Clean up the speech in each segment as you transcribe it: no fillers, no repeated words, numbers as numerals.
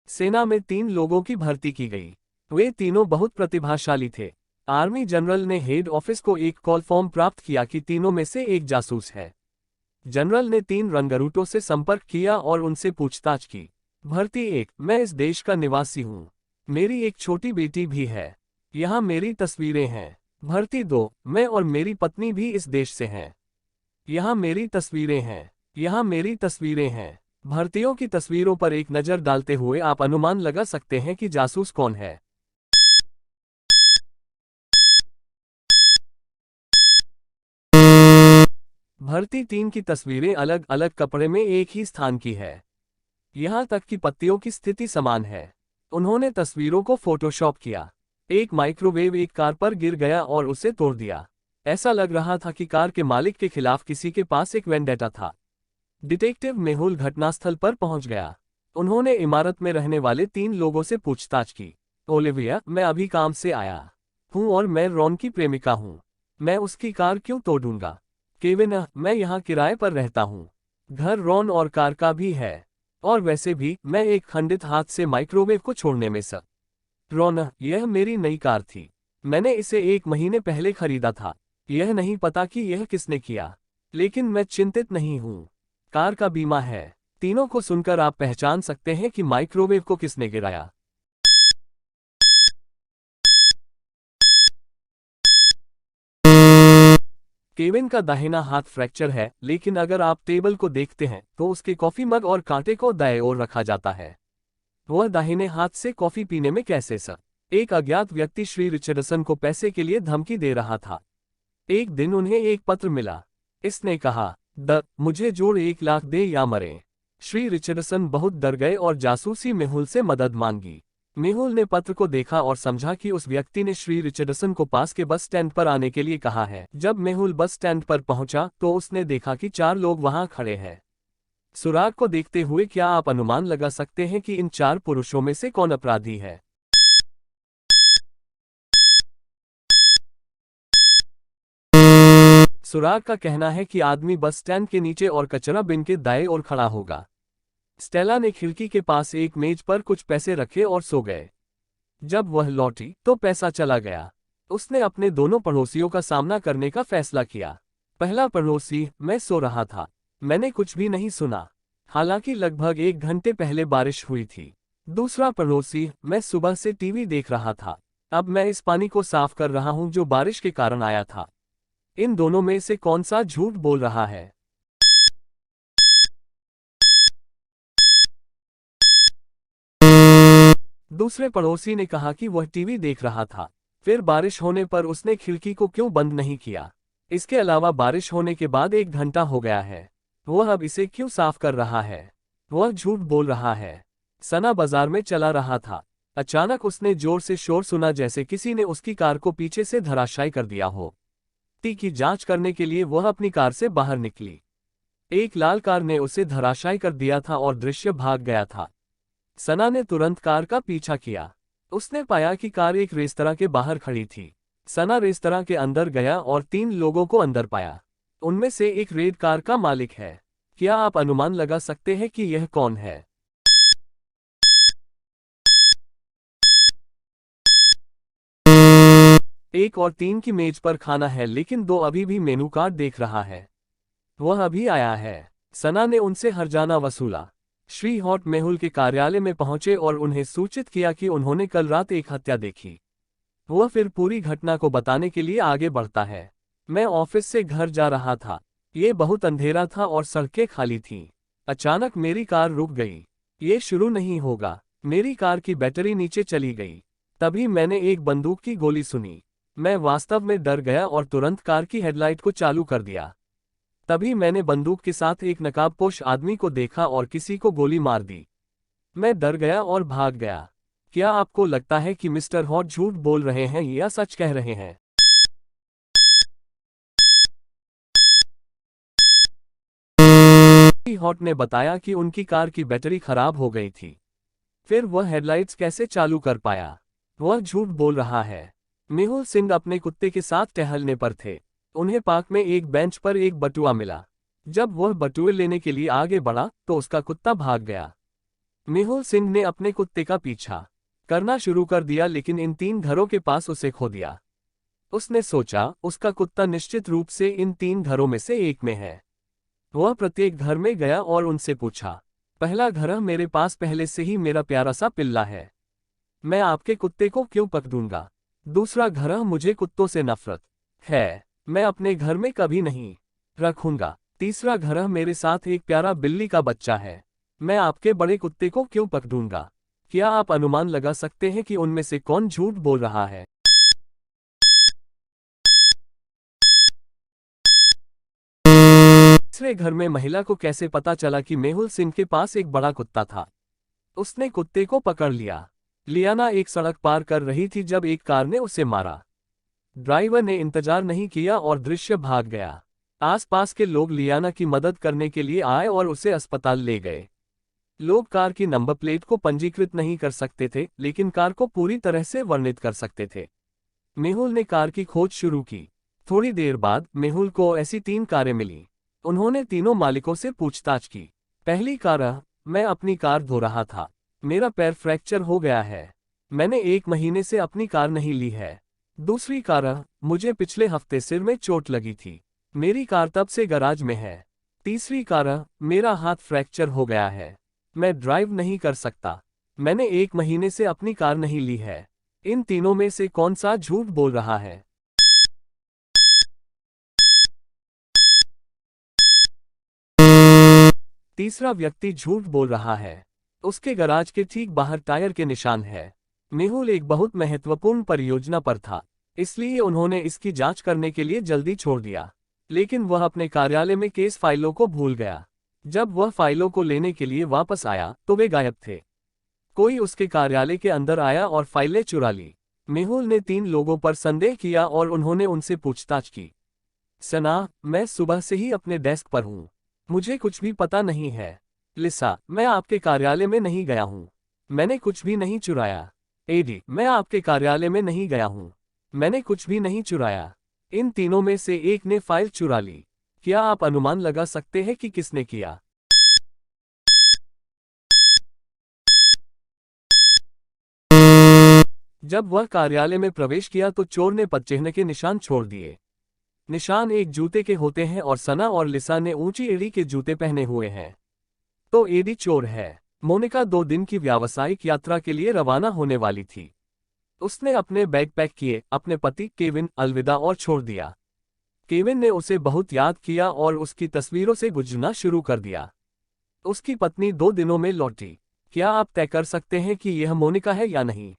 सेना में 3 लोगों की भर्ती की गई। वे तीनों बहुत प्रतिभाशाली थे। आर्मी जनरल ने हेड ऑफिस को एक कॉल फॉर्म प्राप्त किया कि तीनों में से एक जासूस है। जनरल ने 3 रंगरूटों से संपर्क किया और उनसे पूछताछ की। भर्ती 1, मैं इस देश का निवासी हूँ। मेरी एक छोटी बेटी भी है। यहाँ मेरी तस्वीरें हैं। भर्ती 2, मैं और मेरी पत्नी भी इस देश से हैं। यहाँ मेरी तस्वीरें हैं। यहाँ मेरी तस्वीरें हैं। भर्तियों की तस्वीरों पर एक नज़र डालते हुए आप अनुमान लगा सकते हैं कि जासूस कौन है। भर्ती 3 की तस्वीरें अलग अलग कपड़े में एक ही स्थान की है। यहाँ तक कि पत्तियों की स्थिति समान है। उन्होंने तस्वीरों को फोटोशॉप किया। एक माइक्रोवेव एक कार पर गिर गया और उसे तोड़ दिया। ऐसा लग रहा था कि कार के मालिक के खिलाफ किसी के पास एक वेंडेटा था। डिटेक्टिव मेहुल घटनास्थल पर पहुंच गया। उन्होंने इमारत में रहने वाले 3 लोगों से पूछताछ की। ओलिविया, मैं अभी काम से आया हूं और मैं रॉन की प्रेमिका हूं। मैं उसकी कार क्यों तोड़ूंगा? केविन, मैं यहाँ किराए पर रहता हूँ। घर रॉन और कार का भी है। और वैसे भी मैं एक खंडित हाथ से माइक्रोवेव को छोड़ने में सर। रॉन, यह मेरी नई कार थी। मैंने इसे 1 महीने पहले खरीदा था। यह नहीं पता कि यह किसने किया, लेकिन मैं चिंतित नहीं हूँ। कार का बीमा है। तीनों को सुनकर आप पहचान सकते हैं कि माइक्रोवेव को किसने गिराया। केविन का दाहिना हाथ फ्रैक्चर है, लेकिन अगर आप टेबल को देखते हैं तो उसके कॉफी मग और कांटे को दाएं ओर रखा जाता है। वह दाहिने हाथ से कॉफी पीने में कैसे सर? एक अज्ञात व्यक्ति श्री रिचर्डसन को पैसे के लिए धमकी दे रहा था। एक दिन उन्हें एक पत्र मिला। इसने कहा, मुझे जोड़ 1 लाख दे या मरे। श्री रिचर्डसन बहुत डर गए और जासूसी मेहुल से मदद मांगी। मेहुल ने पत्र को देखा और समझा कि उस व्यक्ति ने श्री रिचर्डसन को पास के बस स्टैंड पर आने के लिए कहा है। जब मेहुल बस स्टैंड पर पहुंचा तो उसने देखा कि 4 लोग वहां खड़े हैं। सुराग को देखते हुए क्या आप अनुमान लगा सकते हैं कि इन 4 पुरुषों में से कौन अपराधी है? सुराग का कहना है कि आदमी बस स्टैंड के नीचे और कचरा बिन के दाएं ओर खड़ा होगा। स्टेला ने खिड़की के पास एक मेज पर कुछ पैसे रखे और सो गए। जब वह लौटी तो पैसा चला गया। उसने अपने दोनों पड़ोसियों का सामना करने का फैसला किया। पहला पड़ोसी, मैं सो रहा था। मैंने कुछ भी नहीं सुना, हालांकि लगभग 1 घंटे पहले बारिश हुई थी। दूसरा पड़ोसी, मैं सुबह से टीवी देख रहा था। अब मैं इस पानी को साफ कर रहा हूं जो बारिश के कारण आया था। इन दोनों में से कौन सा झूठ बोल रहा है? दूसरे पड़ोसी ने कहा कि वह टीवी देख रहा था। फिर बारिश होने पर उसने खिड़की को क्यों बंद नहीं किया? इसके अलावा बारिश होने के बाद 1 घंटा हो गया है। वह अब इसे क्यों साफ कर रहा है? वह झूठ बोल रहा है। सना बाजार में चला रहा था। अचानक उसने जोर से शोर सुना, जैसे किसी ने उसकी कार को पीछे से धराशायी कर दिया हो। टी की जांच करने के लिए वह अपनी कार से बाहर निकली। एक लाल कार ने उसे धराशायी कर दिया था और दृश्य भाग गया था। सना ने तुरंत कार का पीछा किया। उसने पाया कि कार एक रेस्तरां के बाहर खड़ी थी। सना रेस्तरां के अंदर गया और 3 लोगों को अंदर पाया। उनमें से एक रेड कार का मालिक है। क्या आप अनुमान लगा सकते हैं कि यह कौन है? 1 और 3 की मेज पर खाना है, लेकिन 2 अभी भी मेनू कार्ड देख रहा है। वह अभी आया है। सना ने उनसे हर्जाना वसूला। श्री हॉट मेहुल के कार्यालय में पहुंचे और उन्हें सूचित किया कि उन्होंने कल रात एक हत्या देखी। वह फिर पूरी घटना को बताने के लिए आगे बढ़ता है। मैं ऑफिस से घर जा रहा था। ये बहुत अंधेरा था और सड़कें खाली थीं। अचानक मेरी कार रुक गई। ये शुरू नहीं होगा। मेरी कार की बैटरी नीचे चली गई। तभी मैंने एक बंदूक की गोली सुनी। मैं वास्तव में डर गया और तुरंत कार की हेडलाइट को चालू कर दिया। तभी मैंने बंदूक के साथ एक नकाबपोश आदमी को देखा और किसी को गोली मार दी। मैं डर गया और भाग गया। क्या आपको लगता है कि मिस्टर हॉट झूठ बोल रहे हैं या सच कह रहे हैं? हॉट ने बताया कि उनकी कार की बैटरी खराब हो गई थी। फिर वह हेडलाइट्स कैसे चालू कर पाया? वह झूठ बोल रहा है। मेहुल सिंह अपने कुत्ते के साथ टहलने पर थे। उन्हें पार्क में एक बेंच पर एक बटुआ मिला। जब वह बटुए लेने के लिए आगे बढ़ा तो उसका कुत्ता भाग गया। मेहुल सिंह ने अपने कुत्ते का पीछा करना शुरू कर दिया, लेकिन इन 3 घरों के पास उसे खो दिया। उसने सोचा उसका कुत्ता निश्चित रूप से इन 3 घरों में से एक में है। वह प्रत्येक घर में गया और उनसे पूछा, पहला घर मेरे पास पहले से ही मेरा प्यारा सा पिल्ला है, मैं आपके कुत्ते को क्यों पकड़ूंगा। दूसरा घर, मुझे कुत्तों से नफरत है, मैं अपने घर में कभी नहीं रखूंगा। तीसरा घर, मेरे साथ एक प्यारा बिल्ली का बच्चा है, मैं आपके बड़े कुत्ते को क्यों पकड़ूंगा। क्या आप अनुमान लगा सकते हैं कि उनमें से कौन झूठ बोल रहा है। तीसरे घर में महिला को कैसे पता चला कि मेहुल सिंह के पास एक बड़ा कुत्ता था। उसने कुत्ते को पकड़ लिया। लियाना एक सड़क पार कर रही थी जब एक कार ने उसे मारा। ड्राइवर ने इंतजार नहीं किया और दृश्य भाग गया। आसपास के लोग लियाना की मदद करने के लिए आए और उसे अस्पताल ले गए। लोग कार की नंबर प्लेट को पंजीकृत नहीं कर सकते थे, लेकिन कार को पूरी तरह से वर्णित कर सकते थे। मेहुल ने कार की खोज शुरू की। थोड़ी देर बाद मेहुल को ऐसी 3 कारें मिली। उन्होंने तीनों मालिकों से पूछताछ की। पहली कार, मैं अपनी कार धो रहा था, मेरा पैर फ्रैक्चर हो गया है, मैंने 1 महीने से अपनी कार नहीं ली है। दूसरी कार, मुझे पिछले हफ्ते सिर में चोट लगी थी, मेरी कार तब से गराज में है। तीसरी कार, मेरा हाथ फ्रैक्चर हो गया है, मैं ड्राइव नहीं कर सकता, मैंने 1 महीने से अपनी कार नहीं ली है। इन तीनों में से कौन सा झूठ बोल रहा है। तीसरा व्यक्ति झूठ बोल रहा है। उसके गराज के ठीक बाहर टायर के निशान है। मेहुल एक बहुत महत्वपूर्ण परियोजना पर था, इसलिए उन्होंने इसकी जांच करने के लिए जल्दी छोड़ दिया। लेकिन वह अपने कार्यालय में केस फाइलों को भूल गया। जब वह फाइलों को लेने के लिए वापस आया तो वे गायब थे। कोई उसके कार्यालय के अंदर आया और फाइलें चुरा ली। मेहुल ने 3 लोगों पर संदेह किया और उन्होंने उनसे पूछताछ की। सना, मैं सुबह से ही अपने डेस्क पर हूँ, मुझे कुछ भी पता नहीं है। लिसा, मैं आपके कार्यालय में नहीं गया हूँ, मैंने कुछ भी नहीं चुराया। एडी, मैं आपके कार्यालय में नहीं गया हूँ, मैंने कुछ भी नहीं चुराया। इन तीनों में से एक ने फाइल चुरा ली। क्या आप अनुमान लगा सकते हैं कि किसने किया। जब वह कार्यालय में प्रवेश किया तो चोर ने पदचिह्न के निशान छोड़ दिए। निशान एक जूते के होते हैं और सना और लिसा ने ऊंची एड़ी के जूते पहने हुए हैं, तो एडी चोर है। मोनिका 2 दिन की व्यावसायिक यात्रा के लिए रवाना होने वाली थी। उसने अपने बैग पैक किए, अपने पति केविन अलविदा और छोड़ दिया। केविन ने उसे बहुत याद किया और उसकी तस्वीरों से गुजरना शुरू कर दिया। उसकी पत्नी 2 दिनों में लौटी। क्या आप तय कर सकते हैं कि यह मोनिका है या नहीं।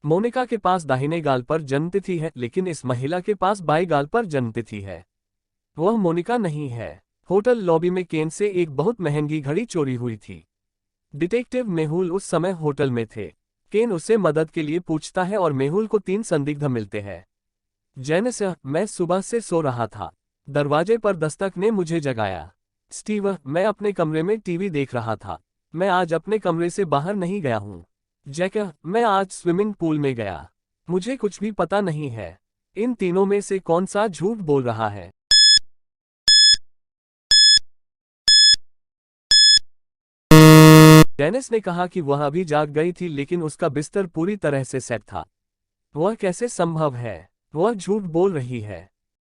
मोनिका के पास दाहिने गाल पर जन्मतिथि है, लेकिन इस महिला के पास बाएं गाल पर जन्मतिथि है। वह मोनिका नहीं है। होटल लॉबी में केन से एक बहुत महंगी घड़ी चोरी हुई थी। डिटेक्टिव मेहुल उस समय होटल में थे। केन उसे मदद के लिए पूछता है और मेहुल को 3 संदिग्ध मिलते हैं। जेनिस, मैं सुबह से सो रहा था, दरवाजे पर दस्तक ने मुझे जगाया। स्टीव, मैं अपने कमरे में टीवी देख रहा था, मैं आज अपने कमरे से बाहर नहीं गया हूँ। जैक, मैं आज स्विमिंग पूल में गया, मुझे कुछ भी पता नहीं है। इन तीनों में से कौन सा झूठ बोल रहा है। डेनिस ने कहा कि वह अभी जाग गई थी, लेकिन उसका बिस्तर पूरी तरह से सेट था। वह कैसे संभव है। वह झूठ बोल रही है।